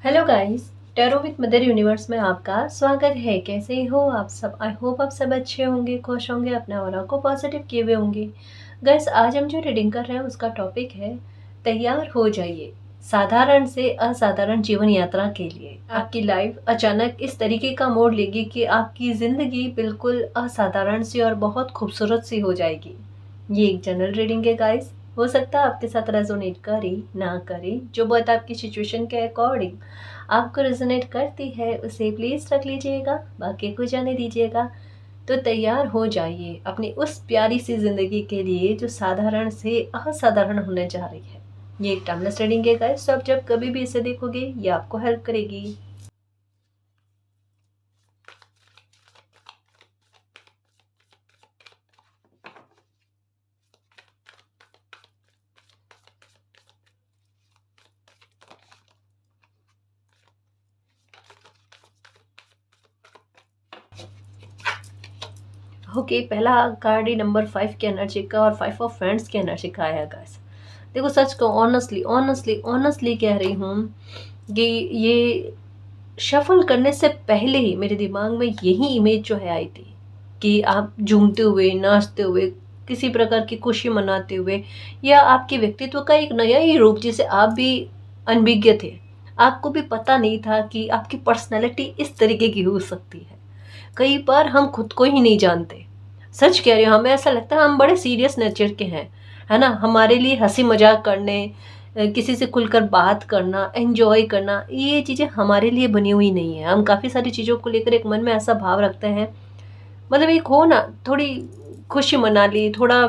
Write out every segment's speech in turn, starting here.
Hello guys, tarot with mother universe में आपका स्वागत है। कैसे हो आप सब? आई होप आप सब अच्छे होंगे, खुश होंगे, अपने ऑरा को पॉजिटिव किए हुए होंगे। गाइस, आज हम जो रीडिंग कर रहे हैं उसका टॉपिक है तैयार हो जाइए साधारण से असाधारण जीवन यात्रा के लिए। आपकी लाइफ अचानक इस तरीके का मोड़ लेगी कि आपकी ज़िंदगी बिल्कुल असाधारण सी और बहुत खूबसूरत सी हो जाएगी। ये एक जनरल रीडिंग है गाइस, हो सकता है आपके साथ रेजोनेट करे ना करे, जो बात आपकी सिचुएशन के अकॉर्डिंग आपको रेजोनेट करती है उसे प्लीज़ रख लीजिएगा, बाकी को जाने दीजिएगा। तो तैयार हो जाइए अपनी उस प्यारी सी ज़िंदगी के लिए जो साधारण से असाधारण होने जा रही है। ये एक टाइमलेस रीडिंग है गाइस, तो आप जब कभी भी इसे देखोगे ये आपको हेल्प करेगी। ओके, पहला कार्ड ही नंबर 5 की एनर्जी का और 5 ऑफ फ्रेंड्स की एनर्जी का आया गाइस। देखो, सच को ऑनेस्टली ऑनेस्टली ऑनेस्टली कह रही हूँ कि ये शफल करने से पहले ही मेरे दिमाग में यही इमेज जो है आई थी कि आप झूमते हुए, नाचते हुए, किसी प्रकार की खुशी मनाते हुए, या आपके व्यक्तित्व का एक नया ही रूप जिसे आप भी अनभिज्ञ थे। आपको भी पता नहीं था कि आपकी पर्सनैलिटी इस तरीके की हो सकती है। कई बार हम खुद को ही नहीं जानते। सच कह रही हूँ, हमें ऐसा लगता है हम बड़े सीरियस नेचर के हैं, है ना। हमारे लिए हंसी मजाक करने, किसी से खुलकर बात करना, एंजॉय करना, ये चीज़ें हमारे लिए बनी हुई नहीं है। हम काफ़ी सारी चीज़ों को लेकर एक मन में ऐसा भाव रखते हैं, मतलब एक हो ना, थोड़ी खुशी मना ली, थोड़ा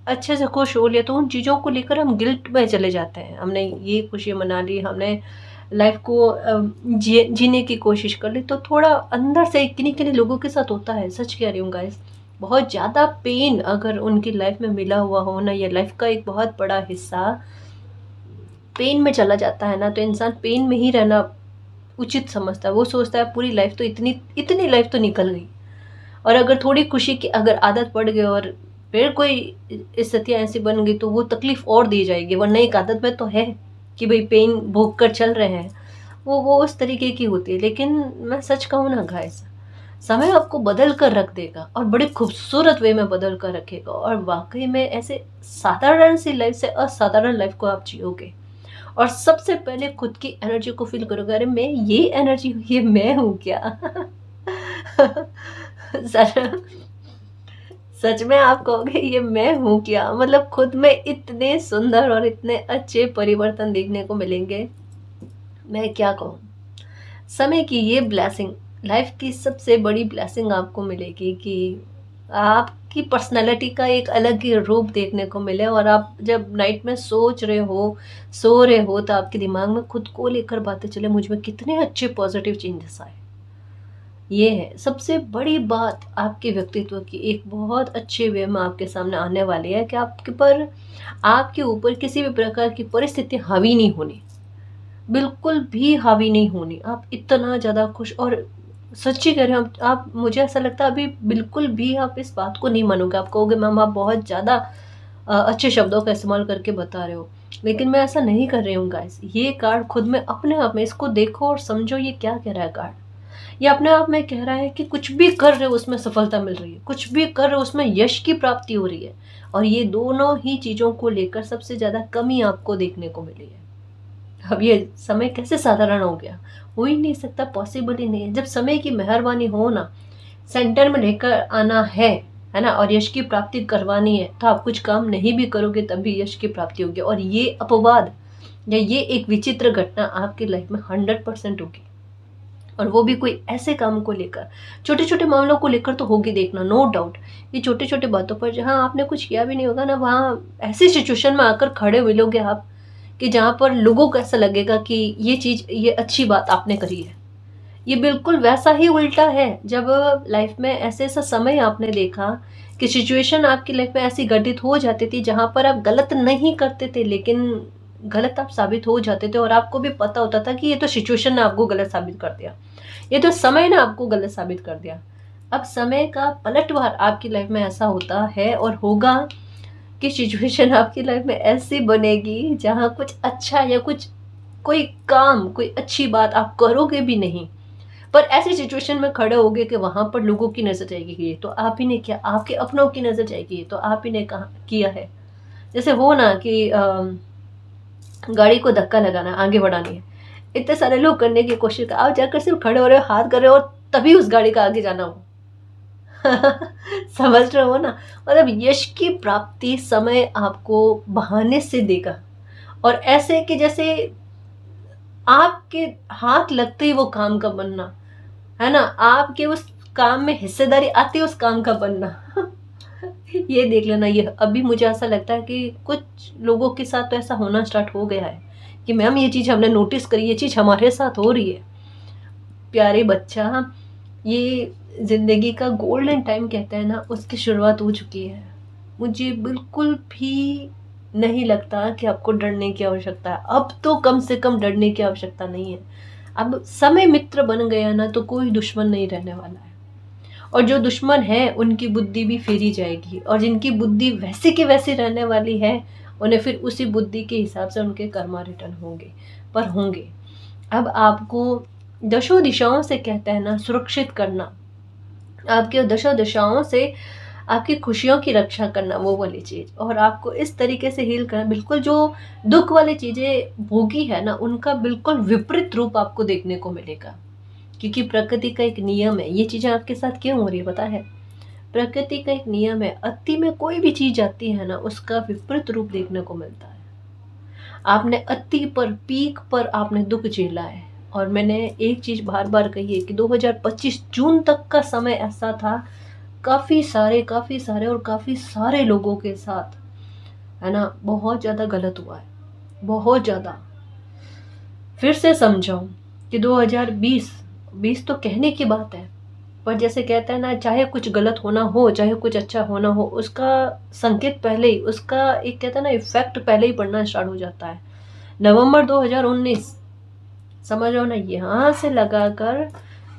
अच्छे से खुश हो लिया, तो उन चीज़ों को लेकर हम गिल्ट में चले जाते हैं। हमने ये खुशी मना ली, हमने लाइफ को जीने की कोशिश कर ली, तो थोड़ा अंदर से किन्हीं किन्हीं लोगों के साथ होता है। सच कह रही हूँ गाइस, बहुत ज़्यादा पेन अगर उनकी लाइफ में मिला हुआ हो ना, या लाइफ का एक बहुत बड़ा हिस्सा पेन में चला जाता है ना, तो इंसान पेन में ही रहना उचित समझता है। वो सोचता है पूरी लाइफ तो इतनी इतनी लाइफ तो निकल गई, और अगर थोड़ी खुशी की अगर आदत पड़ गई और फिर कोई स्थितियाँ ऐसी बन गई तो वो तकलीफ और दी जाएगी। वरना एक आदत में तो है कि भाई पेन भोग कर चल रहे हैं, वो उस तरीके की होती है। लेकिन मैं सच कहूँ ना गाइस, समय आपको बदल कर रख देगा और बड़े खूबसूरत वे में बदल कर रखेगा, और वाकई में ऐसे साधारण सी लाइफ से असाधारण लाइफ को आप जियोगे। और सबसे पहले खुद की एनर्जी को फील करोगे, अरे मैं ये एनर्जी, ये मैं हूँ क्या? सर, सच में आप कहोगे ये मैं हूँ क्या? मतलब खुद में इतने सुंदर और इतने अच्छे परिवर्तन देखने को मिलेंगे, मैं क्या कहूँ। समय की ये ब्लेसिंग, लाइफ की सबसे बड़ी ब्लेसिंग आपको मिलेगी कि आपकी पर्सनैलिटी का एक अलग ही रूप देखने को मिले। और आप जब नाइट में सोच रहे हो, सो रहे हो, तो आपके दिमाग में खुद को लेकर बातें चले, मुझ में कितने अच्छे पॉजिटिव चेंजेस आए। ये है सबसे बड़ी बात आपके व्यक्तित्व की एक बहुत अच्छे वे में आपके सामने आने वाली है कि आपके ऊपर किसी भी प्रकार की परिस्थिति हावी नहीं होनी, बिल्कुल भी हावी नहीं होनी। आप इतना ज़्यादा खुश, और सच्ची कह रहे हैं आप, मुझे ऐसा लगता है अभी बिल्कुल भी आप इस बात को नहीं मानोगे। आप कहोगे मैम आप बहुत ज़्यादा अच्छे शब्दों का इस्तेमाल करके बता रहे हो, लेकिन मैं ऐसा नहीं कर रही हूँ गाइस। ये कार्ड खुद में अपने आप में, इसको देखो और समझो ये क्या कह रहा है कार्ड। ये अपने आप में कह रहा है कि कुछ भी कर रहे हो उसमें सफलता मिल रही है, कुछ भी कर रहे हो उसमें यश की प्राप्ति हो रही है। और ये दोनों ही चीज़ों को लेकर सबसे ज़्यादा कमी आपको देखने को मिली है। अब ये समय कैसे साधारण हो गया? हो ही नहीं सकता, पॉसिबल ही नहीं है। जब समय की मेहरबानी हो ना, सेंटर में लेकर आना है ना, और यश की प्राप्ति करवानी है, तो आप कुछ काम नहीं भी करोगे तब भी यश की प्राप्ति होगी। और ये अपवाद या ये एक विचित्र घटना आपकी लाइफ में 100% होगी, और वो भी कोई ऐसे काम को लेकर, छोटे छोटे मामलों को लेकर तो होगी, देखना नो डाउट। ये छोटे छोटे बातों पर जहाँ आपने कुछ किया भी नहीं होगा ना, वहाँ ऐसी सिचुएशन में आकर खड़े मिलोगे आप कि जहाँ पर लोगों को ऐसा लगेगा कि ये चीज़, ये अच्छी बात आपने करी है। ये बिल्कुल वैसा ही उल्टा है जब लाइफ में ऐसे ऐसा समय आपने देखा कि सिचुएशन आपकी लाइफ में ऐसी घटित हो जाती थी जहाँ पर आप गलत नहीं करते थे, लेकिन गलत आप साबित हो जाते थे, और आपको भी पता होता था कि ये तो सिचुएशन ने आपको गलत साबित कर दिया, ये तो समय ने आपको गलत साबित कर दिया। अब समय का पलटवार आपकी लाइफ में ऐसा होता है और होगा कि सिचुएशन आपकी लाइफ में ऐसी बनेगी जहाँ कुछ अच्छा या कुछ कोई काम, कोई अच्छी बात आप करोगे भी नहीं। पर ऐसी सिचुएशन में खड़े होगे कि वहां पर लोगों की नजर जाएगी कि ये तो आप ही ने किया, आपके अपनों की नजर जाएगी ये तो आप ही ने कहा किया है। जैसे हो ना कि गाड़ी को धक्का लगाना, आगे बढ़ानी है, इतने सारे लोग करने की कोशिश कर, आप जाकर सिर्फ खड़े हो रहे हो, हाथ कर रहे हो, और तभी उस गाड़ी का आगे जाना हो। समझ रहे हो ना, मतलब यश की प्राप्ति समय आपको बहाने से देगा, और ऐसे कि जैसे आपके हाथ लगते ही वो काम का बनना, है ना, आपके उस काम में हिस्सेदारी आती है उस काम का बनना। ये देख लेना, ये अभी मुझे ऐसा लगता है कि कुछ लोगों के साथ तो ऐसा होना स्टार्ट हो गया है कि मैम ये चीज़ हमने नोटिस करी, ये चीज़ हमारे साथ हो रही है। प्यारे बच्चा, ये जिंदगी का गोल्डन टाइम कहते हैं ना, उसकी शुरुआत हो चुकी है। मुझे बिल्कुल भी नहीं लगता कि आपको डरने की आवश्यकता है। अब तो कम से कम डरने की आवश्यकता नहीं है। अब समय मित्र बन गया ना, तो कोई दुश्मन नहीं रहने वाला है। और जो दुश्मन है उनकी बुद्धि भी फेरी जाएगी, और जिनकी बुद्धि वैसे की वैसी रहने वाली है, उन्हें फिर उसी बुद्धि के हिसाब से उनके कर्मा रिटर्न होंगे, पर होंगे। अब आपको दशों दिशाओं से कहते हैं ना सुरक्षित करना, आपके दशों दिशाओं से आपकी खुशियों की रक्षा करना, वो वाली चीज़, और आपको इस तरीके से हील करना, बिल्कुल जो दुख वाली चीज़ें भोगी है ना, उनका बिल्कुल विपरीत रूप आपको देखने को मिलेगा। क्योंकि प्रकृति का एक नियम है, ये चीज़ें आपके साथ क्यों हो रही है पता है? प्रकृति का एक नियम है, अति में कोई भी चीज़ आती है ना, उसका विपरीत रूप देखने को मिलता है। आपने अति पर, पीक पर आपने दुख झेला है, और मैंने एक चीज़ बार बार कही है कि 2025 जून तक का समय ऐसा था, काफ़ी सारे और काफ़ी सारे लोगों के साथ, है ना, बहुत ज़्यादा गलत हुआ है, बहुत ज़्यादा। फिर से समझाऊं कि 2020 तो कहने की बात है, पर जैसे कहते हैं ना, चाहे कुछ गलत होना हो, चाहे कुछ अच्छा होना हो, उसका संकेत पहले ही, उसका एक कहते हैं ना इफेक्ट पहले ही पड़ना स्टार्ट हो जाता है। नवंबर 2019 समझ रहे हो ना, यहाँ से लगाकर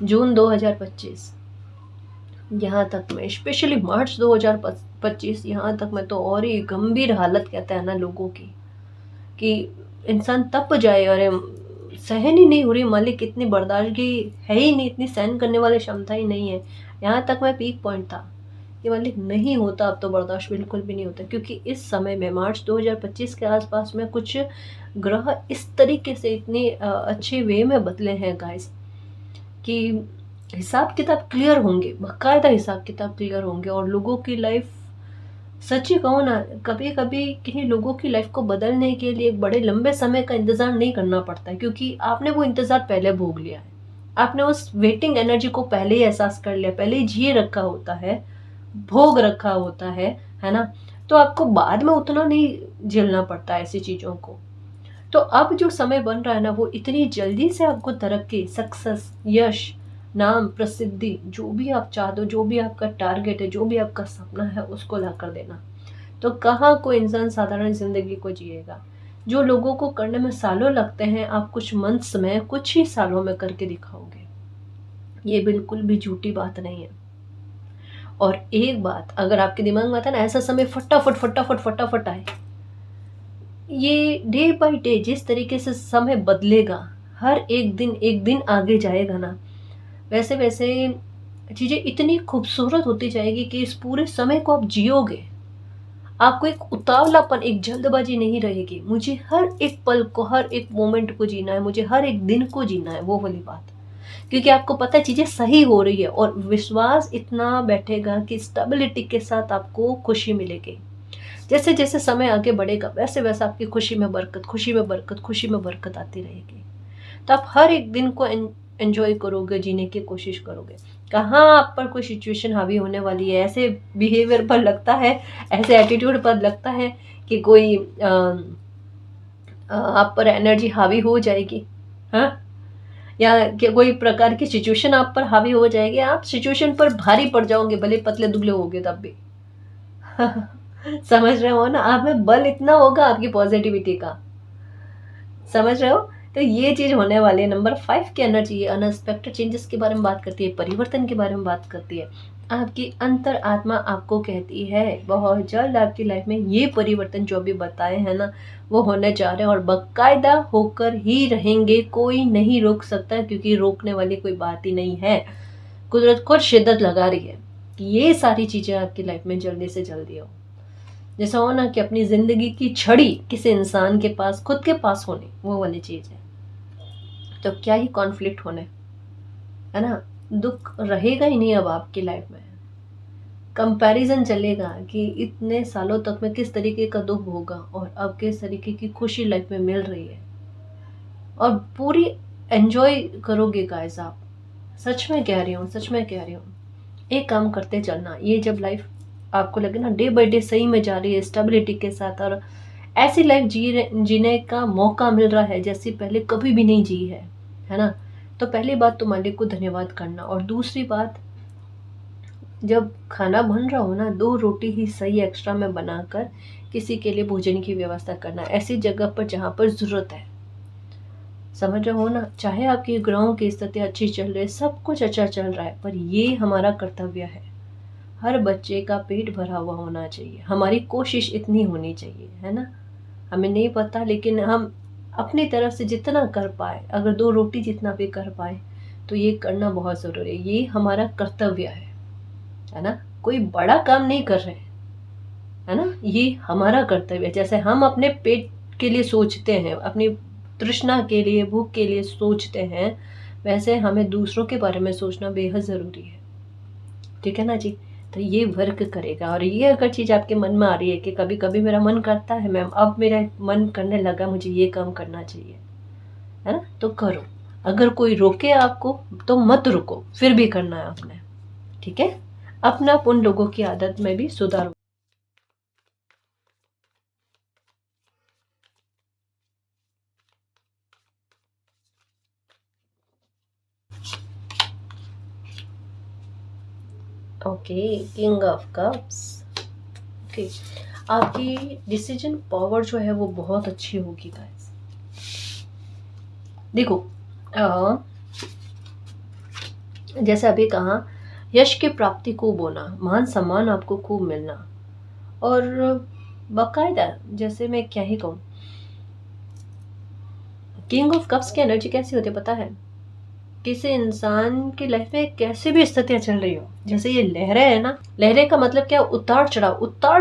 जून 2025 यहाँ तक में, स्पेशली मार्च 2025 यहाँ तक में तो और ही गंभीर हालत कहते हैं ना लोगों की, कि इंसान तप जाए, अरे सहन ही नहीं हो रही, मालिक इतनी बर्दाश्त की है ही नहीं, इतनी सहन करने वाली क्षमता ही नहीं है। यहाँ तक मैं पीक पॉइंट था कि मालिक नहीं होता, अब तो बर्दाश्त बिल्कुल भी नहीं होता। क्योंकि इस समय में मार्च 2025 के आसपास में कुछ ग्रह इस तरीके से इतने अच्छे वे में बदले हैं गाइस, कि हिसाब किताब क्लियर होंगे, बाकायदा हिसाब किताब क्लियर होंगे, और लोगों की लाइफ, सच्ची कहूँ ना, कभी कभी किन्हीं लोगों की लाइफ को बदलने के लिए एक बड़े लंबे समय का इंतज़ार नहीं करना पड़ता है, क्योंकि आपने वो इंतज़ार पहले भोग लिया है, आपने उस वेटिंग एनर्जी को पहले ही एहसास कर लिया, पहले ही जिए रखा होता है, भोग रखा होता है ना, तो आपको बाद में उतना नहीं झेलना पड़ता ऐसी चीज़ों को। तो अब जो समय बन रहा है ना, वो इतनी जल्दी से आपको तरक्की, सक्सेस, यश, नाम, प्रसिद्धि, जो भी आप चाहते हो, जो भी आपका टारगेट है, जो भी आपका सपना है, उसको ला कर देना। तो कहाँ कोई इंसान साधारण जिंदगी को जिएगा? जो लोगों को करने में सालों लगते हैं, आप कुछ मंथ्स में, कुछ ही सालों में करके दिखाओगे। ये बिल्कुल भी झूठी बात नहीं है। और एक बात अगर आपके दिमाग में आता है ना, ऐसा समय फटाफट फटाफट फटाफट आए, ये डे बाय डे जिस तरीके से समय बदलेगा, हर एक दिन आगे जाएगा ना, वैसे वैसे चीज़ें इतनी खूबसूरत होती जाएगी कि इस पूरे समय को आप जियोगे। आपको एक उतावलापन, एक जल्दबाजी नहीं रहेगी। मुझे हर एक पल को, हर एक मोमेंट को जीना है, मुझे हर एक दिन को जीना है, वो वाली बात। क्योंकि आपको पता है चीज़ें सही हो रही है, और विश्वास इतना बैठेगा कि स्टेबिलिटी के साथ आपको खुशी मिलेगी। जैसे जैसे समय आगे बढ़ेगा, वैसे वैसे आपकी खुशी में बरकत, खुशी में बरकत, खुशी में बरकत आती रहेगी। तो आप हर एक दिन को एंजॉय करोगे, जीने की कोशिश करोगे। कहाँ आप पर कोई सिचुएशन हावी होने वाली है, ऐसे बिहेवियर पर लगता है, ऐसे एटीट्यूड पर लगता है कि कोई आप पर एनर्जी हावी हो जाएगी, हाँ, या कि कोई प्रकार की सिचुएशन आप पर हावी हो जाएगी, आप सिचुएशन पर भारी पड़ जाओगे, भले पतले दुबले होगे तब भी। समझ रहे हो ना, आप में बल इतना होगा आपकी पॉजिटिविटी का, समझ रहे हो? तो ये चीज होने वाली है। नंबर 5 की एनर्जी अनएक्सपेक्टेड चेंजेस के बारे में बात करती है, परिवर्तन के बारे में बात करती है। आपकी अंतर आत्मा आपको कहती है बहुत जल्द आपकी लाइफ में ये परिवर्तन जो भी बताए हैं ना वो होने जा रहे हैं, और बाकायदा होकर ही रहेंगे। कोई नहीं रोक सकता, क्योंकि रोकने वाली कोई बात ही नहीं है। कुदरत खुद शिद्दत लगा रही है कि ये सारी चीजें आपकी लाइफ में जल्दी से जल्दी हो। जैसा हो ना कि अपनी जिंदगी की छड़ी किसी इंसान के पास, खुद के पास होने, वो वाली चीज है। तो क्या ही कॉन्फ्लिक्ट होने, है ना। दुख रहेगा ही नहीं अब आपकी लाइफ में। कंपैरिजन चलेगा कि इतने सालों तक में किस तरीके का दुख होगा और अब किस तरीके की खुशी लाइफ में मिल रही है, और पूरी एंजॉय करोगे गाइस आप। सच में कह रही हूँ, सच में कह रही हूँ। एक काम करते चलना, ये जब लाइफ आपको लगे ना डे बाय डे सही में जा रही है स्टेबिलिटी के साथ, और ऐसी लाइफ जीने का मौका मिल रहा है जैसी पहले कभी भी नहीं जी है ना। तो पहली बात तो मालिक को धन्यवाद करना, और दूसरी बात, जब खाना बन रहा हो ना 2 रोटी ही सही एक्स्ट्रा में बनाकर किसी के लिए भोजन की व्यवस्था करना, ऐसी जगह पर जहाँ पर ज़रूरत है। समझ रहे हो ना। चाहे आपकी ग्रहों की स्थिति अच्छी चल रही है, सब कुछ अच्छा चल रहा है, पर ये हमारा कर्तव्य है। हर बच्चे का पेट भरा हुआ होना चाहिए, हमारी कोशिश इतनी होनी चाहिए, है ना। हमें नहीं पता, लेकिन हम अपनी तरफ से जितना कर पाए, अगर 2 रोटी जितना भी कर पाए तो ये करना बहुत ज़रूरी है। ये हमारा कर्तव्य है ना। कोई बड़ा काम नहीं कर रहे हैं, है ना। ये हमारा कर्तव्य है। जैसे हम अपने पेट के लिए सोचते हैं, अपनी तृष्णा के लिए, भूख के लिए सोचते हैं, वैसे हमें दूसरों के बारे में सोचना बेहद ज़रूरी है। ठीक है ना जी। तो ये वर्क करेगा। और ये अगर चीज़ आपके मन में आ रही है कि कभी कभी मेरा मन करता है मैम, अब मेरा मन करने लगा मुझे ये काम करना चाहिए, है ना, तो करो। अगर कोई रोके आपको तो मत रुको, फिर भी करना है आपने। ठीक है। अपना उन लोगों की आदत में भी सुधार। Okay, king of cups. Okay, आपकी डिसीजन पावर जो है वो बहुत अच्छी होगी गाइस। देखो, जैसे अभी कहा, यश की प्राप्ति को बोना, मान सम्मान आपको खूब मिलना, और बाकायदा, जैसे मैं क्या ही कहूँ, किंग ऑफ कप्स की एनर्जी कैसी होती है पता है। किसी इंसान की लाइफ में कैसे भी स्थितियां चल रही हो, जैसे ये लहरें है ना, लहरें का मतलब क्या, उतार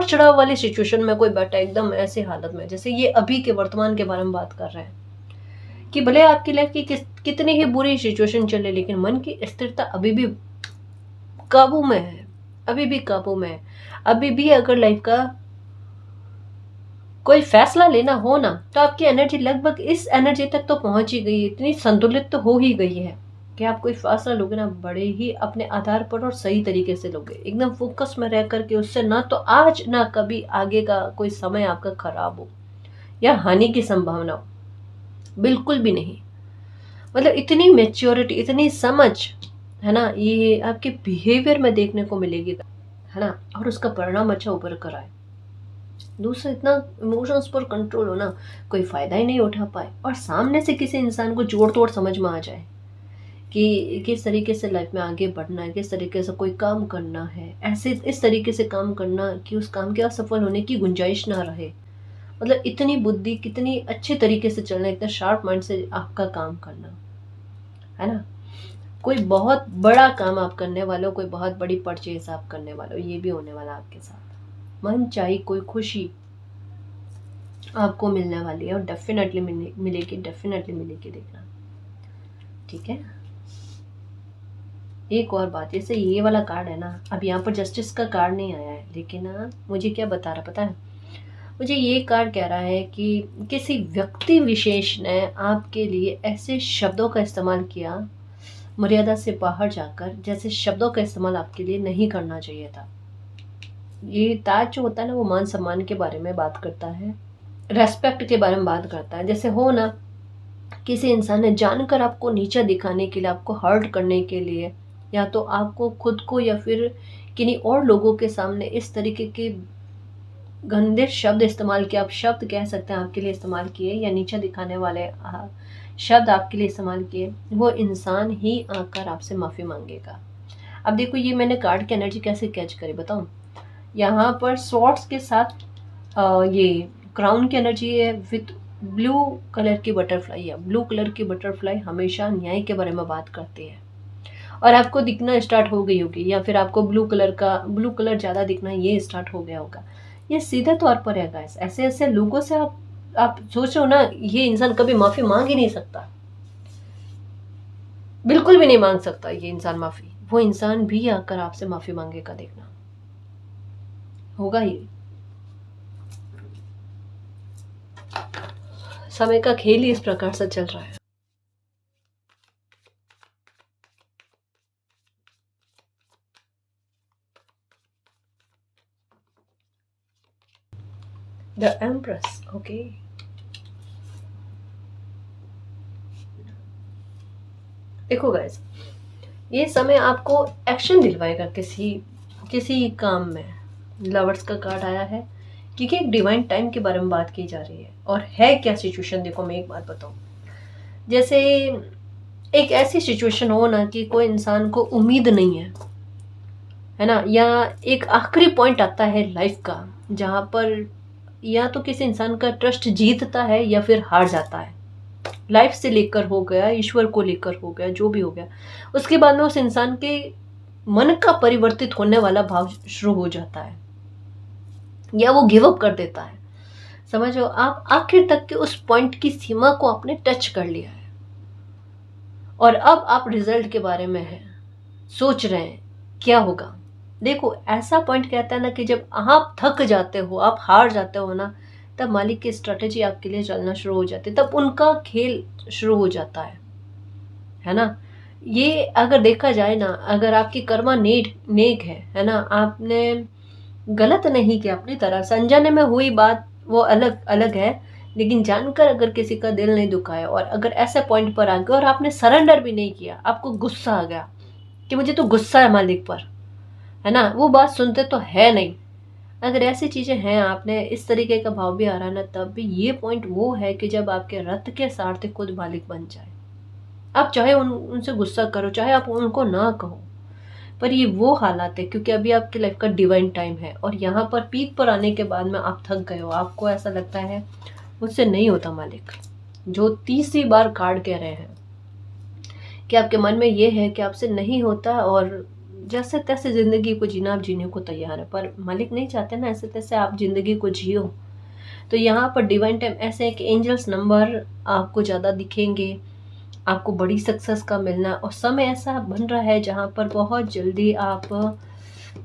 चढ़ाव वाली सिचुएशन में कोई बैठा है एकदम ऐसी हालत में, जैसे ये अभी के वर्तमान के बारे में बात कर रहे हैं कि भले आपकी लाइफ की कितनी ही बुरी सिचुएशन चले, लेकिन मन की स्थिरता अभी भी काबू में है, अभी भी काबू में है। अभी भी अगर लाइफ का कोई फैसला लेना हो ना, तो आपकी एनर्जी लगभग इस एनर्जी तक तो पहुंच ही गई है, इतनी संतुलित तो हो ही गई है कि आप कोई फैसला लोगे ना बड़े ही अपने आधार पर और सही तरीके से लोगे, एकदम फोकस में रह करके। उससे ना तो आज ना कभी आगे का कोई समय आपका खराब हो या हानि की संभावना हो, बिल्कुल भी नहीं। मतलब इतनी मेच्योरिटी, इतनी समझ, है ना, ये आपके बिहेवियर में देखने को मिलेगी, है ना। और उसका परिणाम अच्छा उभर कर आए। दूसरा, इतना इमोशंस पर कंट्रोल हो ना, कोई फायदा ही नहीं उठा पाए, और सामने से किसी इंसान को जोड़ तोड़ समझ में आ जाए कि किस तरीके से लाइफ में आगे बढ़ना है, किस तरीके से कोई काम करना है, ऐसे इस तरीके से काम करना कि उस काम के असफल होने की गुंजाइश ना रहे। मतलब इतनी बुद्धि, कितनी अच्छे तरीके से चलना, इतना शार्प माइंड से आपका काम करना, है ना। कोई बहुत बड़ा काम आप करने वाले हो, कोई बहुत बड़ी परचेज आप करने वाले हो, ये भी होने वाला आपके साथ। मन चाहे कोई खुशी आपको मिलने वाली है, और डेफिनेटली मिलेगी, डेफिनेटली मिलेगी, देखना। ठीक है। एक और बात, जैसे ये वाला कार्ड है ना, अब यहाँ पर जस्टिस का कार्ड नहीं आया है, लेकिन मुझे क्या बता रहा पता है, मुझे ये कार्ड कह रहा है कि किसी व्यक्ति विशेष ने आपके लिए ऐसे शब्दों का इस्तेमाल किया मर्यादा से बाहर जाकर, जैसे शब्दों का इस्तेमाल आपके लिए नहीं करना चाहिए था। ये ताज जो होता है ना, वो मान सम्मान के बारे में बात करता है, रेस्पेक्ट के बारे में बात करता है। जैसे हो ना, किसी इंसान ने जानकर आपको नीचा दिखाने के लिए, आपको हर्ट करने के लिए, या तो आपको खुद को या फिर किन्हीं और लोगों के सामने इस तरीके के गंदे शब्द इस्तेमाल किए, आप शब्द कह सकते हैं आपके लिए इस्तेमाल किए, या नीचा दिखाने वाले शब्द आपके लिए इस्तेमाल किए, वो इंसान ही आकर आपसे माफ़ी मांगेगा। अब देखो ये मैंने कार्ड की एनर्जी कैसे कैच करी बताऊँ। यहाँ पर स्वॉर्ड्स के साथ ये क्राउन की एनर्जी है विथ ब्लू कलर की बटरफ्लाई है। ब्लू कलर की बटरफ्लाई हमेशा न्याय के बारे में बात करती है और आपको दिखना स्टार्ट हो गई होगी, या फिर आपको ब्लू कलर ज़्यादा दिखना ये स्टार्ट हो गया होगा। ये सीधे तौर पर है गाइस, ऐसे ऐसे लोगों से आप सोचो ना, ये इंसान कभी माफ़ी मांग ही नहीं सकता, बिल्कुल भी नहीं मांग सकता ये इंसान माफ़ी। वो इंसान भी आकर आपसे माफ़ी मांगेगा, देखना होगा ये। समय का खेल ही इस प्रकार से चल रहा है। The empress, okay. देखो गाइस, ये समय आपको एक्शन दिलवाएगा किसी किसी काम में। लवर्स का कार्ड आया है क्योंकि एक डिवाइन टाइम के बारे में बात की जा रही है। और है क्या सिचुएशन, देखो मैं एक बात बताऊं। जैसे एक ऐसी सिचुएशन हो ना कि कोई इंसान को उम्मीद नहीं है ना, या एक आखिरी पॉइंट आता है लाइफ का जहाँ पर या तो किसी इंसान का ट्रस्ट जीतता है या फिर हार जाता है। लाइफ से लेकर हो गया, ईश्वर को लेकर हो गया, जो भी हो गया, उसके बाद में उस इंसान के मन का परिवर्तित होने वाला भाव शुरू हो जाता है या वो गिव अप कर देता है। समझो, आप आखिर तक के उस पॉइंट की सीमा को आपने टच कर लिया है और अब आप रिजल्ट के बारे में है सोच रहे हैं क्या होगा। देखो, ऐसा पॉइंट कहता है ना कि जब आप थक जाते हो, आप हार जाते हो ना, तब मालिक की स्ट्रेटेजी आपके लिए चलना शुरू हो जाती है, तब उनका खेल शुरू हो जाता है ना। ये अगर देखा जाए ना, अगर आपकी कर्मा नेक है ना, आपने गलत नहीं किया अपनी तरह से, अनजाने में हुई बात वो अलग अलग है, लेकिन जानकर अगर किसी का दिल नहीं दुखाया और अगर ऐसे पॉइंट पर आ गए और आपने सरेंडर भी नहीं किया, आपको गुस्सा आ गया कि मुझे तो गुस्सा है मालिक पर, है ना, वो बात सुनते तो है नहीं। अगर ऐसी चीजें हैं, आपने इस तरीके का भाव भी आ रहा है ना, तब भी ये पॉइंट वो है कि जब आपके रथ के सारथी खुद मालिक बन जाए। आप चाहे उनसे गुस्सा करो, चाहे आप उनको ना कहो, पर ये वो हालात है क्योंकि अभी आपकी लाइफ का डिवाइन टाइम है और यहाँ पर पीक पर आने के बाद में आप थक गए हो, आपको ऐसा लगता है मुझसे नहीं होता मालिक। जो तीसरी बार कार्ड कह रहे हैं कि आपके मन में ये है कि आपसे नहीं होता और जैसे तैसे जिंदगी को जीना आप जीने को तैयार है, पर मालिक नहीं चाहते ना ऐसे तैसे आप जिंदगी को जियो। तो यहाँ पर डिवाइन टाइम ऐसे है कि एंजल्स नंबर आपको ज़्यादा दिखेंगे, आपको बड़ी सक्सेस का मिलना, और समय ऐसा बन रहा है जहाँ पर बहुत जल्दी आप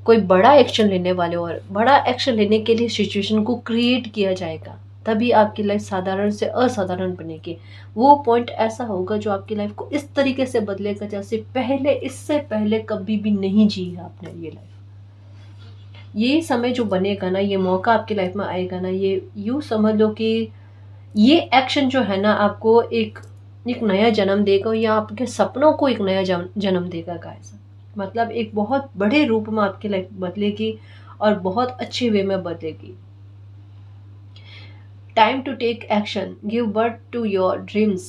कोई बड़ा एक्शन लेने वाले हो और बड़ा एक्शन लेने के लिए सिचुएशन को क्रिएट किया जाएगा, तभी आपकी लाइफ साधारण से असाधारण बनेगी। वो पॉइंट ऐसा होगा जो आपकी लाइफ को इस तरीके से बदलेगा जैसे पहले, इससे पहले कभी भी नहीं जी है आपने ये लाइफ। ये समय जो बनेगा ना, ये मौका आपकी लाइफ में आएगा ना, ये यूँ समझ लो कि ये एक्शन जो है ना आपको एक नया जन्म देगा या आपके सपनों को एक नया जन्म देगा गाइस। मतलब एक बहुत बड़े रूप में आपकी लाइफ बदलेगी और बहुत अच्छे वे में बदलेगी। Time to take action, give birth to your dreams,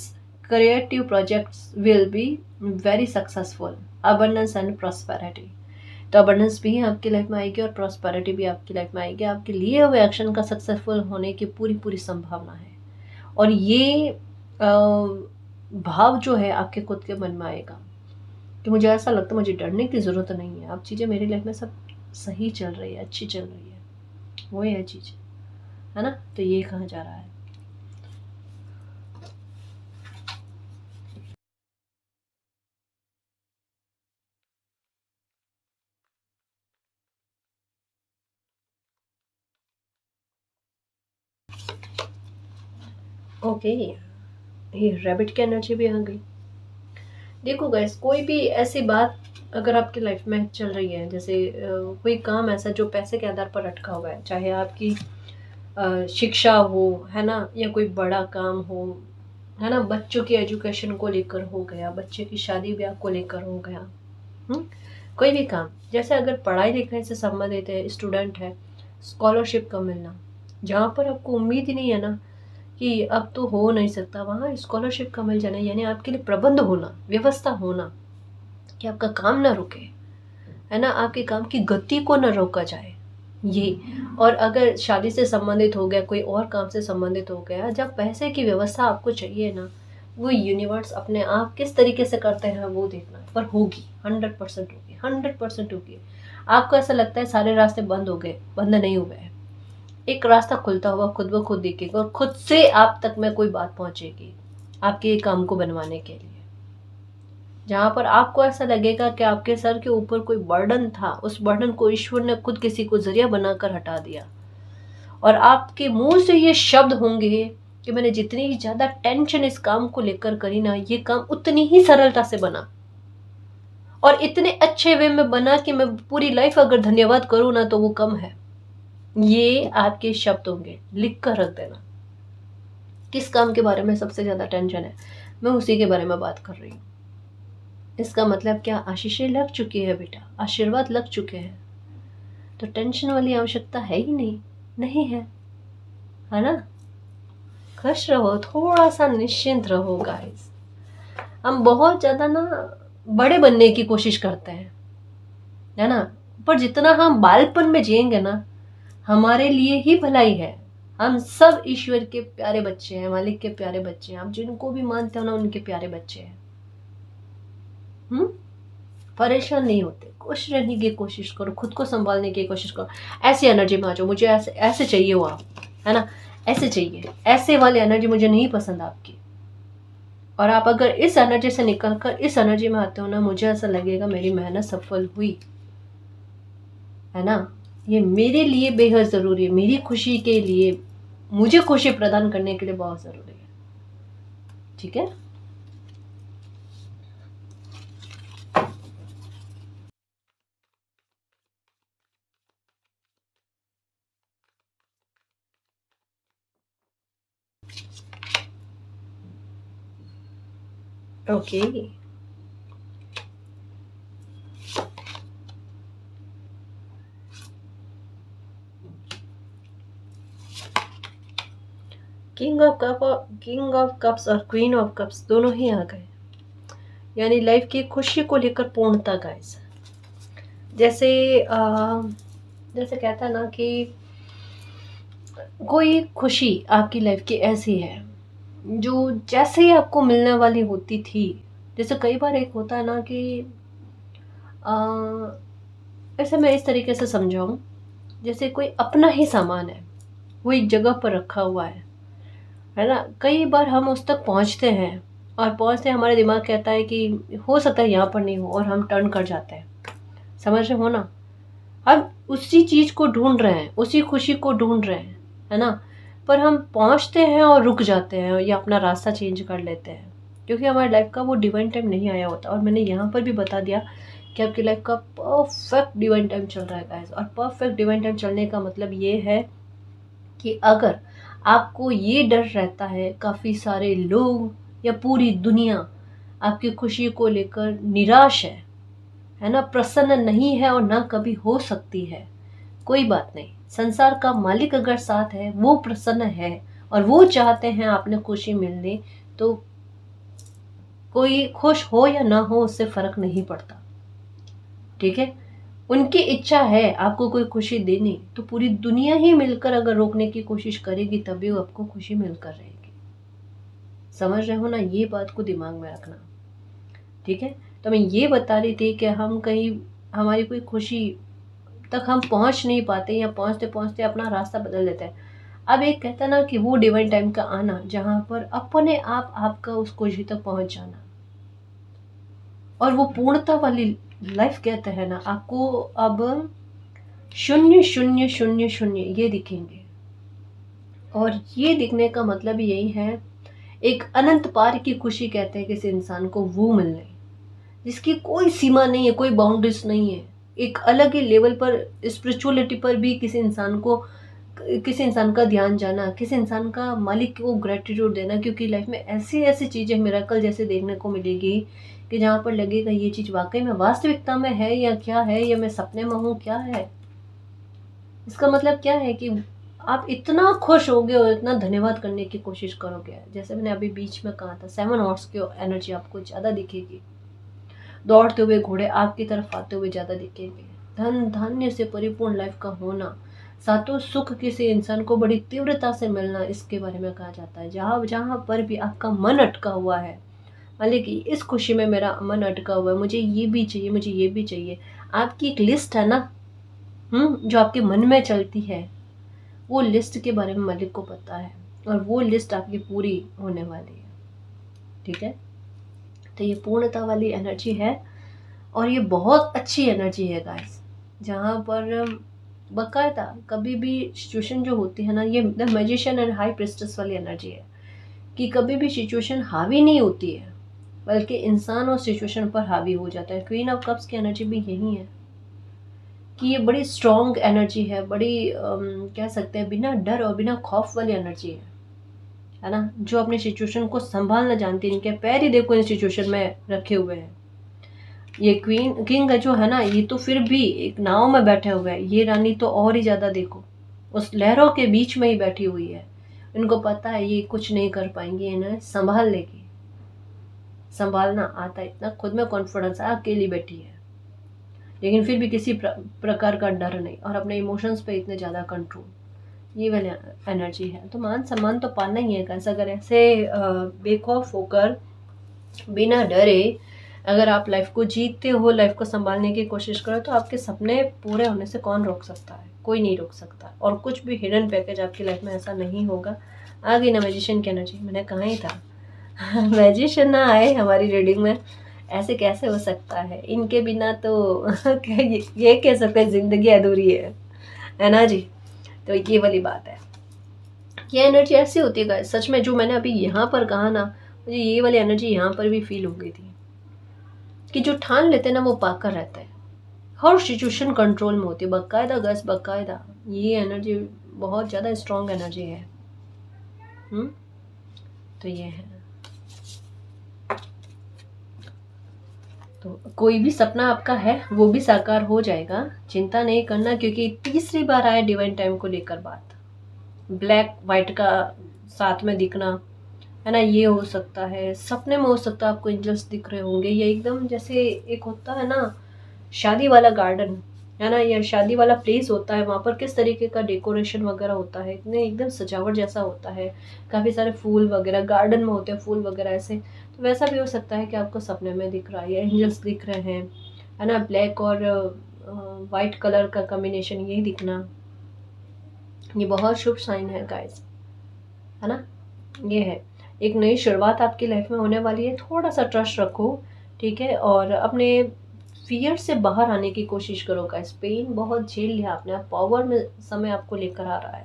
creative projects will be very successful, abundance and prosperity. तो अबंडेंस भी आपकी लाइफ में आएगी और प्रॉस्पेरिटी भी आपकी लाइफ में आएगी। आपके लिए हुए एक्शन का सक्सेसफुल होने की पूरी पूरी संभावना है और ये भाव जो है आपके खुद के मन में आएगा कि मुझे ऐसा लगता है मुझे डरने की ज़रूरत नहीं है, अब चीज़ें मेरी लाइफ में सब सही चल रही है, अच्छी चल रही है, वो है चीज़, है ना। तो ये कहा जा रहा है। ओके, ये रैबिट की एनर्जी भी आ गई। देखो गाइस, कोई भी ऐसी बात अगर आपकी लाइफ में चल रही है, जैसे कोई काम ऐसा जो पैसे के आधार पर अटका हुआ है, चाहे आपकी शिक्षा हो, है ना, या कोई बड़ा काम हो, है ना, बच्चों की एजुकेशन को लेकर हो गया, बच्चे की शादी ब्याह को लेकर हो गया, कोई भी काम, जैसे अगर पढ़ाई लिखाई से संबंधित है, स्टूडेंट है, स्कॉलरशिप का मिलना, जहाँ पर आपको उम्मीद ही नहीं है ना कि अब तो हो नहीं सकता, वहाँ स्कॉलरशिप का मिल जाना, यानी आपके लिए प्रबंध होना, व्यवस्था होना कि आपका काम ना रुके, है ना, आपके काम की गति को न रोका जाए ये। और अगर शादी से संबंधित हो गया, कोई और काम से संबंधित हो गया, जब पैसे की व्यवस्था आपको चाहिए ना, वो यूनिवर्स अपने आप किस तरीके से करते हैं वो देखना, पर होगी, 100% होगी, 100% होगी। आपको ऐसा लगता है सारे रास्ते बंद हो गए, बंद नहीं हुए हैं। एक रास्ता खुलता हुआ खुद ब खुद दिखेगा और खुद से आप तक में कोई बात पहुंचेगी आपके काम को बनवाने के लिए। जहां पर आपको ऐसा लगेगा कि आपके सर के ऊपर कोई बर्डन था, उस बर्डन को ईश्वर ने खुद किसी को जरिया बनाकर हटा दिया। और आपके मुंह से ये शब्द होंगे कि मैंने जितनी ही ज्यादा टेंशन इस काम को लेकर करी ना, ये काम उतनी ही सरलता से बना और इतने अच्छे वे में बना कि मैं पूरी लाइफ अगर धन्यवाद करूं ना तो वो कम है। ये आपके शब्द होंगे, लिख कर रख देना। किस काम के बारे में सबसे ज्यादा टेंशन है, मैं उसी के बारे में बात कर रही हूँ। इसका मतलब क्या, आशीषें लग चुकी है बेटा, आशीर्वाद लग चुके हैं, तो टेंशन वाली आवश्यकता है ही नहीं, नहीं है ना। खुश रहो, थोड़ा सा निश्चिंत रहो गाइस। हम बहुत ज्यादा ना बड़े बनने की कोशिश करते हैं, है ना, पर जितना हम बालपन में जिएंगे ना, हमारे लिए ही भलाई है। हम सब ईश्वर के प्यारे बच्चे हैं, मालिक के प्यारे बच्चे हैं। आप जिनको भी मानते हो ना, उनके प्यारे बच्चे हैं। परेशान नहीं होते, खुश रहने की कोशिश करो, खुद को संभालने की कोशिश करो। ऐसी एनर्जी में आ जाओ, मुझे ऐसे ऐसे चाहिए हो आप, है ना, ऐसे चाहिए, ऐसे वाली एनर्जी मुझे नहीं पसंद आपकी। और आप अगर इस एनर्जी से निकल कर इस एनर्जी में आते हो ना, मुझे ऐसा लगेगा मेरी मेहनत सफल हुई, है ना। ये मेरे लिए बेहद जरूरी है, मेरी खुशी के लिए, मुझे खुशी प्रदान करने के लिए बहुत जरूरी है। ठीक है। ओके। किंग ऑफ कप्स और क्वीन ऑफ कप्स दोनों ही आ गए, यानी लाइफ की खुशी को लेकर पूर्णता गाइस। जैसे जैसे कहता है ना कि कोई खुशी आपकी लाइफ की ऐसी है जो जैसे ही आपको मिलने वाली होती थी। जैसे कई बार एक होता है ना कि ऐसे मैं इस तरीके से समझाऊं, जैसे कोई अपना ही सामान है, वो एक जगह पर रखा हुआ है ना। कई बार हम उस तक पहुंचते हैं और पहुंचते हमारे दिमाग कहता है कि हो सकता है यहाँ पर नहीं हो, और हम टर्न कर जाते हैं। समझ रहे हो ना, हम उसी चीज को ढूंढ रहे हैं, उसी खुशी को ढूंढ रहे हैं, है ना। पर हम पहुंचते हैं और रुक जाते हैं या अपना रास्ता चेंज कर लेते हैं, क्योंकि हमारी लाइफ का वो डिवाइन टाइम नहीं आया होता। और मैंने यहाँ पर भी बता दिया कि आपकी लाइफ का परफेक्ट डिवाइन टाइम चल रहा है गाइस। और परफेक्ट डिवाइन टाइम चलने का मतलब ये है कि अगर आपको ये डर रहता है, काफ़ी सारे लोग या पूरी दुनिया आपकी खुशी को लेकर निराश है ना, प्रसन्न नहीं है और ना कभी हो सकती है, कोई बात नहीं। संसार का मालिक अगर साथ है, वो प्रसन्न है और वो चाहते हैं आपने खुशी मिलने, तो कोई खुश हो या ना हो उससे फर्क नहीं पड़ता। ठीक है, उनकी इच्छा है आपको कोई खुशी देनी, तो पूरी दुनिया ही मिलकर अगर रोकने की कोशिश करेगी तभी वो आपको खुशी मिलकर रहेगी। समझ रहे हो ना, ये बात को दिमाग में रखना। ठीक है, तो मैं ये बता रही थी कि हम कहीं हमारी कोई खुशी तक हम पहुंच नहीं पाते या पहुंचते पहुंचते अपना रास्ता बदल लेते हैं। अब एक कहता है ना कि वो डिवाइन टाइम का आना जहां पर अपने आप आपका उस खुशी तक पहुंच जाना, और वो पूर्णता वाली लाइफ कहते हैं ना, आपको अब 0 0 0 0 ये दिखेंगे। और ये दिखने का मतलब यही है, एक अनंत पार की खुशी कहते हैं किसी इंसान को वो मिलने, जिसकी कोई सीमा नहीं है, कोई बाउंड्रीज नहीं है। एक अलग ही लेवल पर, स्पिरिचुअलिटी पर भी किसी इंसान को, किसी इंसान का ध्यान जाना, किसी इंसान का मालिक को ग्रेटिट्यूड देना। क्योंकि लाइफ में ऐसी ऐसी चीज़ें मिरेकल जैसे देखने को मिलेगी कि जहाँ पर लगेगा ये चीज़ वाकई में वास्तविकता में है या क्या है, या मैं सपने में हूँ, क्या है। इसका मतलब क्या है कि आप इतना खुश होगे और इतना धन्यवाद करने की कोशिश करोगे। जैसे मैंने अभी बीच में कहा था, 7 हॉर्स की एनर्जी आपको ज़्यादा दिखेगी। दौड़ते हुए घोड़े आपकी तरफ आते हुए ज़्यादा दिखेंगे। धन धान्य से परिपूर्ण लाइफ का होना, सातों सुख किसी इंसान को बड़ी तीव्रता से मिलना, इसके बारे में कहा जाता है। जहाँ जहाँ पर भी आपका मन अटका हुआ है, मान लीजिए कि इस खुशी में मेरा मन अटका हुआ है, मुझे ये भी चाहिए, मुझे ये भी चाहिए, आपकी एक लिस्ट है ना, जो आपके मन में चलती है, वो लिस्ट के बारे में मालिक को पता है और वो लिस्ट आपकी पूरी होने वाली है। ठीक है, तो ये पूर्णता वाली एनर्जी है और ये बहुत अच्छी एनर्जी है गाइस, जहाँ पर बकायदा कभी भी सिचुएशन जो होती है ना, ये the magician and high priestess वाली एनर्जी है कि कभी भी सिचुएशन हावी नहीं होती है, बल्कि इंसान और सिचुएशन पर हावी हो जाता है। क्वीन ऑफ कप्स की एनर्जी भी यही है कि ये बड़ी स्ट्रॉन्ग एनर्जी है, बड़ी कह सकते हैं बिना डर और बिना खौफ वाली एनर्जी है ना, जो अपनी सिचुएशन को संभालना जानती है। इनके पैर ही देखो इन सिचुएशन में रखे हुए हैं। ये क्वीन किंग जो है ना, ये तो फिर भी एक नाव में बैठे हुए हैं, ये रानी तो और ही ज़्यादा देखो उस लहरों के बीच में ही बैठी हुई है। इनको पता है ये कुछ नहीं कर पाएंगी, इन्हें संभाल लेगी, संभालना आता है, इतना खुद में कॉन्फिडेंस है, अकेली बैठी है, लेकिन फिर भी किसी प्रकार का डर नहीं और अपने इमोशंस पे इतने ज़्यादा कंट्रोल, ये वाली एनर्जी है। तो मान सम्मान तो पाना ही है कैसा, अगर ऐसे बेखौफ होकर बिना डरे अगर आप लाइफ को जीतते हो, लाइफ को संभालने की कोशिश करो, तो आपके सपने पूरे होने से कौन रोक सकता है, कोई नहीं रोक सकता। और कुछ भी हिडन पैकेज आपकी लाइफ में ऐसा नहीं होगा। आ गई ना मैजिशियन की एनर्जी, मैंने कहा ही था मैजिशियन ना आए हमारी रीडिंग में, ऐसे कैसे हो सकता है, इनके बिना तो ये कह सकते हैं जिंदगी अधूरी है ना जी। तो ये वाली बात है, ये एनर्जी ऐसी होती है गाइस, सच में जो मैंने अभी यहाँ पर कहा ना, मुझे ये वाली एनर्जी यहाँ पर भी फील हो गई थी कि जो ठान लेते हैं ना वो पाकर रहता है, हर सिचुएशन कंट्रोल में होती है, बाकायदा गैस बाकायदा। ये एनर्जी बहुत ज़्यादा स्ट्रॉन्ग एनर्जी है। तो ये है, तो कोई भी सपना आपका है वो भी साकार हो जाएगा, चिंता नहीं करना, क्योंकि तीसरी बार आया डिवाइन टाइम को लेकर बात। ब्लैक वाइट का साथ में दिखना है ना, ये हो सकता है, सपने में हो सकता है आपको एंजल्स दिख रहे होंगे, ये एकदम जैसे एक होता है ना शादी वाला गार्डन है ना, या शादी वाला प्लेस होता है, वहाँ पर किस तरीके का डेकोरेशन वगैरह होता है, इतने एकदम सजावट जैसा होता है, काफ़ी सारे फूल वगैरह गार्डन में होते हैं, फूल वगैरह ऐसे, तो वैसा भी हो सकता है कि आपको सपने में दिख रहा है, या एंजल्स दिख रहे हैं, है ना, ब्लैक और वाइट कलर का कॉम्बिनेशन यही दिखना, ये बहुत शुभ साइन है गाइस, है ना। ये है एक नई शुरुआत आपकी लाइफ में होने वाली है, थोड़ा सा ट्रस्ट रखो, ठीक है, और अपने फियर से बाहर आने की कोशिश करो गाइस। पेन बहुत झेल लिया आपने, आप पावर में समय आपको लेकर आ रहा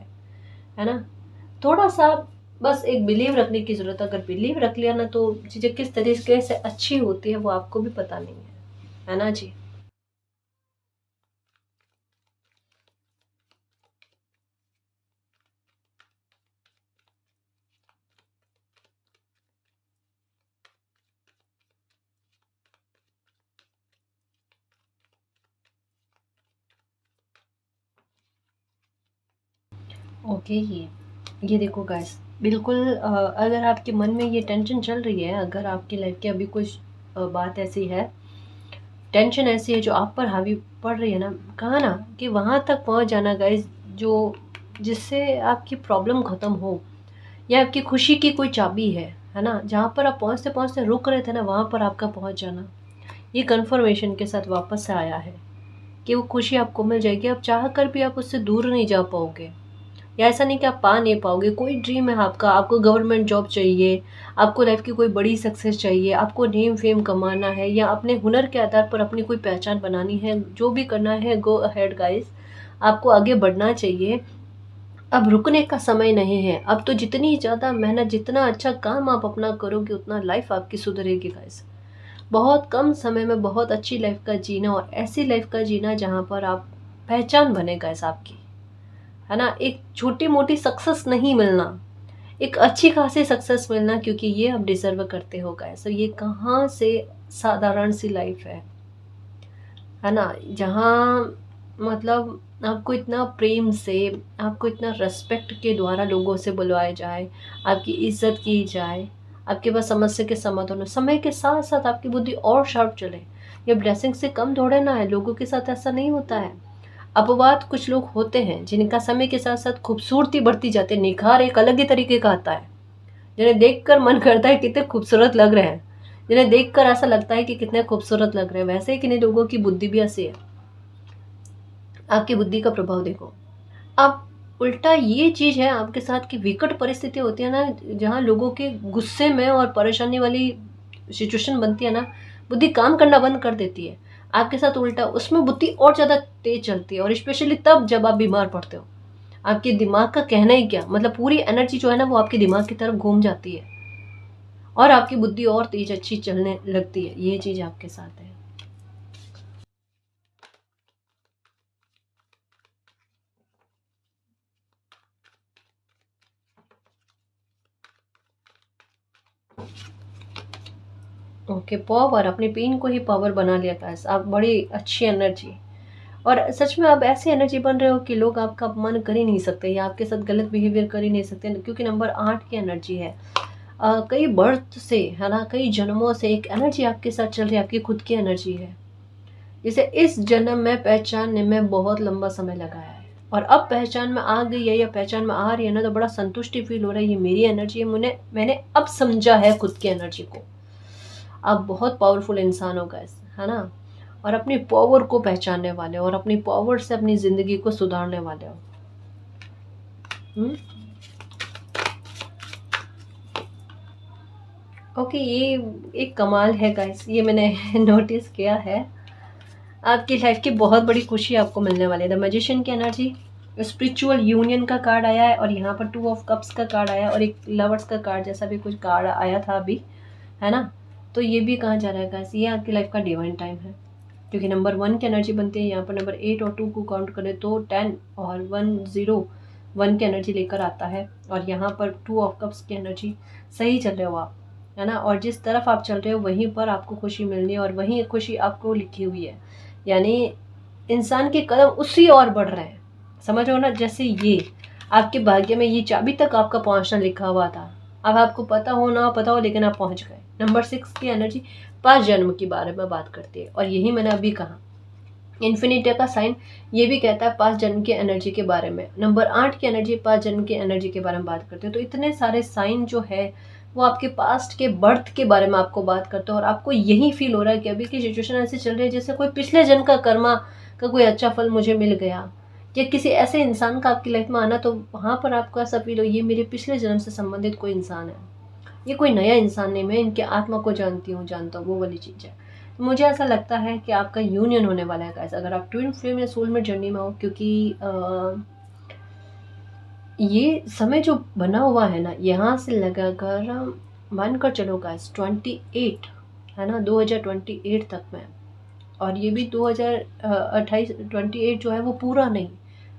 है ना, थोड़ा सा बस एक बिलीव रखने की ज़रूरत है। अगर बिलीव रख लिया ना तो चीज़ें किस तरीके से अच्छी होती है वो आपको भी पता नहीं है ना जी। ओके, ये देखो गाइस, बिल्कुल अगर आपके मन में ये टेंशन चल रही है, अगर आपकी लाइफ की अभी कुछ बात ऐसी है, टेंशन ऐसी है जो आप पर हावी पड़ रही है ना, कहा ना कि वहाँ तक पहुँच जाना गाइस, जो जिससे आपकी प्रॉब्लम ख़त्म हो, या आपकी खुशी की कोई चाबी है ना, जहाँ पर आप पहुँचते पहुँचते रुक रहे थे ना, वहाँ पर आपका पहुँच जाना, ये कन्फर्मेशन के साथ वापस से आया है कि वो खुशी आपको मिल जाएगी। आप चाह कर भी आप उससे दूर नहीं जा पाओगे, या ऐसा नहीं कि आप पा नहीं पाओगे। कोई ड्रीम है आपका, आपको गवर्नमेंट जॉब चाहिए, आपको लाइफ की कोई बड़ी सक्सेस चाहिए, आपको नेम फेम कमाना है, या अपने हुनर के आधार पर अपनी कोई पहचान बनानी है, जो भी करना है गो अहेड गाइस, आपको आगे बढ़ना चाहिए। अब रुकने का समय नहीं है, अब तो जितनी ज़्यादा मेहनत, जितना अच्छा काम आप अपना करोगे, उतना लाइफ आपकी सुधरेगी गाइस। बहुत कम समय में बहुत अच्छी लाइफ का जीना, और ऐसी लाइफ का जीना जहाँ पर आप पहचान बने गाइस आपकी, है ना। एक छोटी मोटी सक्सेस नहीं मिलना, एक अच्छी खासी सक्सेस मिलना, क्योंकि ये आप डिजर्व करते हो गाइस। तो ये कहाँ से साधारण सी लाइफ है ना, जहाँ मतलब आपको इतना प्रेम से, आपको इतना रेस्पेक्ट के द्वारा लोगों से बुलवाया जाए, आपकी इज्जत की जाए, आपके पास समस्या के समाधान हो, समय के साथ साथ आपकी बुद्धि और शार्प चले, ये ब्लेसिंग से कम थोड़े ना है, लोगों के साथ ऐसा नहीं होता है। अपवाद कुछ लोग होते हैं जिनका समय के साथ साथ खूबसूरती बढ़ती जाती है, निखार एक अलग ही तरीके का आता है, जिन्हें देखकर मन करता है कितने खूबसूरत लग रहे हैं, जिन्हें देखकर ऐसा लगता है कि कितने खूबसूरत लग रहे हैं। वैसे ही किन्हीं लोगों की बुद्धि भी ऐसी है। आपकी बुद्धि का प्रभाव देखो आप। उल्टा ये चीज है आपके साथ कि विकट परिस्थिति होती है ना, जहाँ लोगों के गुस्से में और परेशानी वाली सिचुएशन बनती है ना, बुद्धि काम करना बंद कर देती है। आपके साथ उल्टा, उसमें बुद्धि और ज्यादा तेज चलती है, और स्पेशली तब जब आप बीमार पड़ते हो। आपके दिमाग का कहना ही क्या, मतलब पूरी एनर्जी जो है ना वो आपके दिमाग की तरफ घूम जाती है, और आपकी बुद्धि और तेज अच्छी चलने लगती है। ये चीज आपके साथ है। ओके, पावर, अपने पेन को ही पावर बना लिया था आप। बड़ी अच्छी एनर्जी, और सच में आप ऐसी एनर्जी बन रहे हो कि लोग आपका अपमान कर ही नहीं सकते या आपके साथ गलत बिहेवियर कर ही नहीं सकते, क्योंकि नंबर 8 की एनर्जी है। कई बर्थ से है ना, कई जन्मों से एक एनर्जी आपके साथ चल रही है, आपकी खुद की एनर्जी है, जिसे इस जन्म में पहचानने में बहुत लंबा समय लगा है, और अब पहचान में आ गई है या पहचान में आ रही है ना, तो बड़ा संतुष्टि फील हो रहा है। ये मेरी एनर्जी है, मैंने अब समझा है खुद की एनर्जी को। आप बहुत पावरफुल इंसान हो गाइस, है ना, और अपनी पावर को पहचानने वाले हो, और अपनी पावर से अपनी जिंदगी को सुधारने वाले हो। ओके, ये एक कमाल है गाइस, ये मैंने नोटिस किया है। आपकी लाइफ की बहुत बड़ी खुशी आपको मिलने वाली है। द मैजिशियन की एनर्जी, स्पिरिचुअल यूनियन का कार्ड आया है, और यहाँ पर 2 ऑफ कप्स का कार्ड आया है, और एक लवर्स का कार्ड जैसा भी कुछ कार्ड आया था अभी, है ना। तो ये भी कहाँ जा रहा है गाइस, ये आपकी लाइफ का डिवाइन टाइम है, क्योंकि नंबर 1 की एनर्जी बनती है यहाँ पर। नंबर 8 और 2 को काउंट करें तो 10 और 1 की एनर्जी लेकर आता है, और यहाँ पर 2 ऑफ कप्स की एनर्जी। सही चल रहे हो आप, है ना, और जिस तरफ आप चल रहे हो वहीं पर आपको खुशी मिलनी है, और वहीं खुशी आपको लिखी हुई है। यानी इंसान के कदम उसी और बढ़ रहे हैं, समझ रहे हो ना। जैसे ये आपके भाग्य में ये चाबी तक आपका पहुंचना लिखा हुआ था, अब आपको पता हो ना पता हो, लेकिन आप पहुंच गए। नंबर 6 की एनर्जी 5 जन्म के बारे में बात करती है, और यही मैंने अभी कहा, इन्फिनिटी का साइन ये भी कहता है 5 जन्म की एनर्जी के बारे में। नंबर 8 की एनर्जी 5 जन्म की एनर्जी के बारे में बात करते हैं। तो इतने सारे साइन जो है वो आपके पास्ट के बर्थ के बारे में आपको बात करते हैं, और आपको यही फील हो रहा है कि अभी की सिचुएशन ऐसी चल रही है जैसे कोई पिछले जन्म का कर्मा का कोई अच्छा फल मुझे मिल गया, या किसी ऐसे इंसान का आपकी लाइफ में आना, तो वहाँ पर आपको ऐसा फील हो ये मेरे पिछले जन्म से संबंधित कोई इंसान है, ये कोई नया इंसान नहीं, मैं इनके आत्मा को जानता हूँ, वो वाली चीज़ है। तो मुझे ऐसा लगता है कि आपका यूनियन होने वाला है गाइस, अगर आप ट्विन फ्लेम या सोलमेट जर्नी में हो, क्योंकि ये समय जो बना हुआ है ना, यहाँ से लगाकर मानकर चलो गाइस 28, है ना, 2028 तक में, और ये भी 2028 28 जो है वो पूरा नहीं,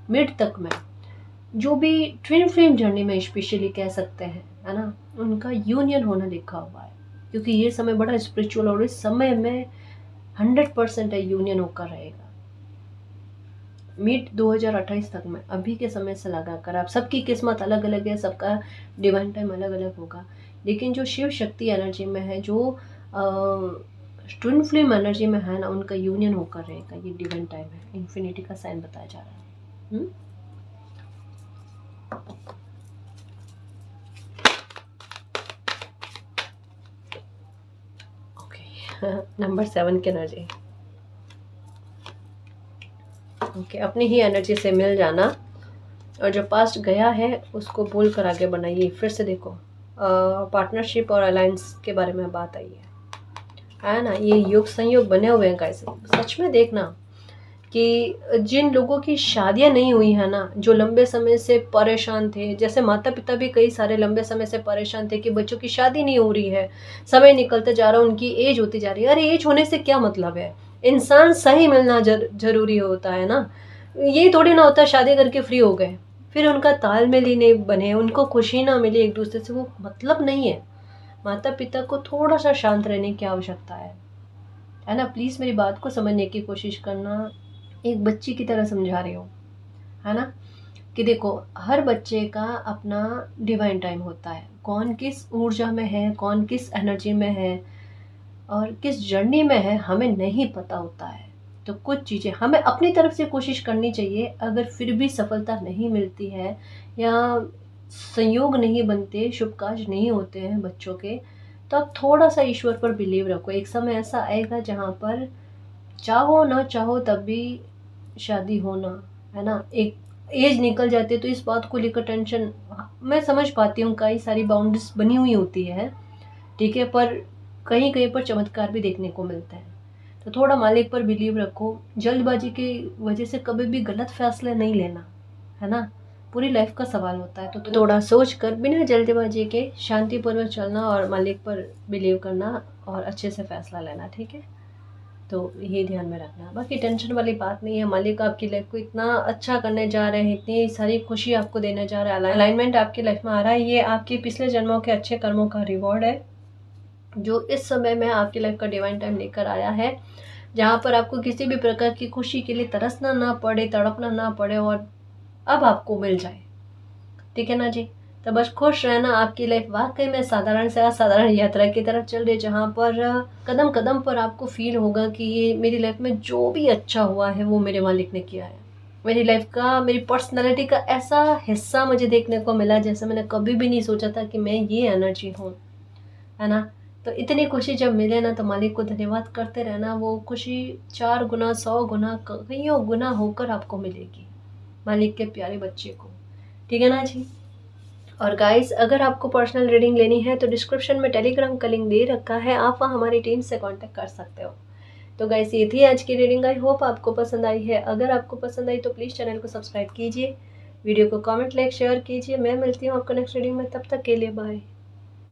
मिड तक में, जो भी ट्विन फ्लेम जर्नी में स्पेशली कह सकते हैं, है ना, उनका यूनियन होना लिखा हुआ है, क्योंकि ये समय बड़ा स्पिरिचुअल, और इस समय में 100% है यूनियन होकर रहेगा मिड 2028 तक में। अभी के समय से लगाकर आप, सबकी किस्मत अलग अलग है, सबका डिवाइन टाइम अलग अलग होगा, लेकिन जो शिव शक्ति एनर्जी में है, जो ट्विन फ्लेम एनर्जी में है ना, उनका यूनियन होकर रहेगा। ये डिवाइन टाइम है, इन्फिनिटी का साइन बताया जा रहा है। नंबर 7 की एनर्जी, ओके, अपनी ही एनर्जी से मिल जाना, और जो पास्ट गया है उसको भूल कर आगे बढ़ाइए। फिर से देखो, पार्टनरशिप और अलायंस के बारे में बात आई है ना, ये योग संयोग बने हुए हैं गाइस। सच में देखना कि जिन लोगों की शादियां नहीं हुई है ना, जो लंबे समय से परेशान थे, जैसे माता पिता भी कई सारे लंबे समय से परेशान थे कि बच्चों की शादी नहीं हो रही है, समय निकलते जा रहा है, उनकी एज होती जा रही है। अरे एज होने से क्या मतलब है, इंसान सही मिलना जरूरी होता है ना, ये थोड़ी ना होता शादी करके फ्री हो गए फिर उनका तालमेल ही नहीं बने, उनको खुशी ना मिले एक दूसरे से, वो मतलब नहीं है। माता पिता को थोड़ा सा शांत रहने की आवश्यकता है ना। प्लीज मेरी बात को समझने की कोशिश करना, एक बच्ची की तरह समझा रही हूँ, है ना, कि देखो हर बच्चे का अपना डिवाइन टाइम होता है, कौन किस ऊर्जा में है, कौन किस एनर्जी में है, और किस जर्नी में है हमें नहीं पता होता है। तो कुछ चीज़ें हमें अपनी तरफ से कोशिश करनी चाहिए। अगर फिर भी सफलता नहीं मिलती है या संयोग नहीं बनते, शुभ कार्य नहीं होते हैं बच्चों के, तो आप थोड़ा सा ईश्वर पर बिलीव रखो। एक समय ऐसा आएगा जहाँ पर चाहो ना चाहो तब भी शादी होना, है ना। एक एज निकल जाती है तो इस बात को लेकर टेंशन, मैं समझ पाती हूँ, कई सारी बाउंड्रीज बनी हुई होती है, ठीक है, पर कहीं कहीं पर चमत्कार भी देखने को मिलता है। तो थोड़ा मालिक पर बिलीव रखो। जल्दबाजी की वजह से कभी भी गलत फैसले नहीं लेना, है ना। पूरी लाइफ का सवाल होता है, तो थोड़ा सोच कर बिना जल्दबाजी के शांतिपूर्वक चलना और मालिक पर बिलीव करना और अच्छे से फैसला लेना, ठीक है। तो ये ध्यान में रखना। बाकी टेंशन वाली बात नहीं है, मालिक आपकी लाइफ को इतना अच्छा करने जा रहे हैं, इतनी सारी खुशी आपको देने जा रहे हैं, अलाइनमेंट आपकी लाइफ में आ रहा है। ये आपके पिछले जन्मों के अच्छे कर्मों का रिवॉर्ड है जो इस समय में आपकी लाइफ का डिवाइन टाइम लेकर आया है, जहाँ पर आपको किसी भी प्रकार की खुशी के लिए तरसना ना पड़े, तड़पना ना पड़े और अब आपको मिल जाए, ठीक है ना जी। तो बस खुश रहना। आपकी लाइफ वाकई में साधारण से असाधारण यात्रा की तरफ चल रही है, जहाँ पर कदम कदम पर आपको फील होगा कि ये मेरी लाइफ में जो भी अच्छा हुआ है वो मेरे मालिक ने किया है। मेरी लाइफ का, मेरी पर्सनैलिटी का ऐसा हिस्सा मुझे देखने को मिला जैसे मैंने कभी भी नहीं सोचा था कि मैं ये एनर्जी हूँ, है ना। तो इतनी खुशी जब मिले ना तो मालिक को धन्यवाद करते रहना। वो खुशी 4 गुना, 100 गुना, कईयों गुना होकर आपको मिलेगी मालिक के प्यारे बच्चे को, ठीक है ना जी। और गाइस, अगर आपको पर्सनल रीडिंग लेनी है तो डिस्क्रिप्शन में टेलीग्राम का लिंक दे रखा है, आप वहाँ हमारी टीम से कांटेक्ट कर सकते हो। तो गाइस, ये थी आज की रीडिंग। आई होप आपको पसंद आई है। अगर आपको पसंद आई तो प्लीज़ चैनल को सब्सक्राइब कीजिए, वीडियो को कमेंट, लाइक, शेयर कीजिए। मैं मिलती हूँ आपको नेक्स्ट रीडिंग में, तब तक के लिए बाय।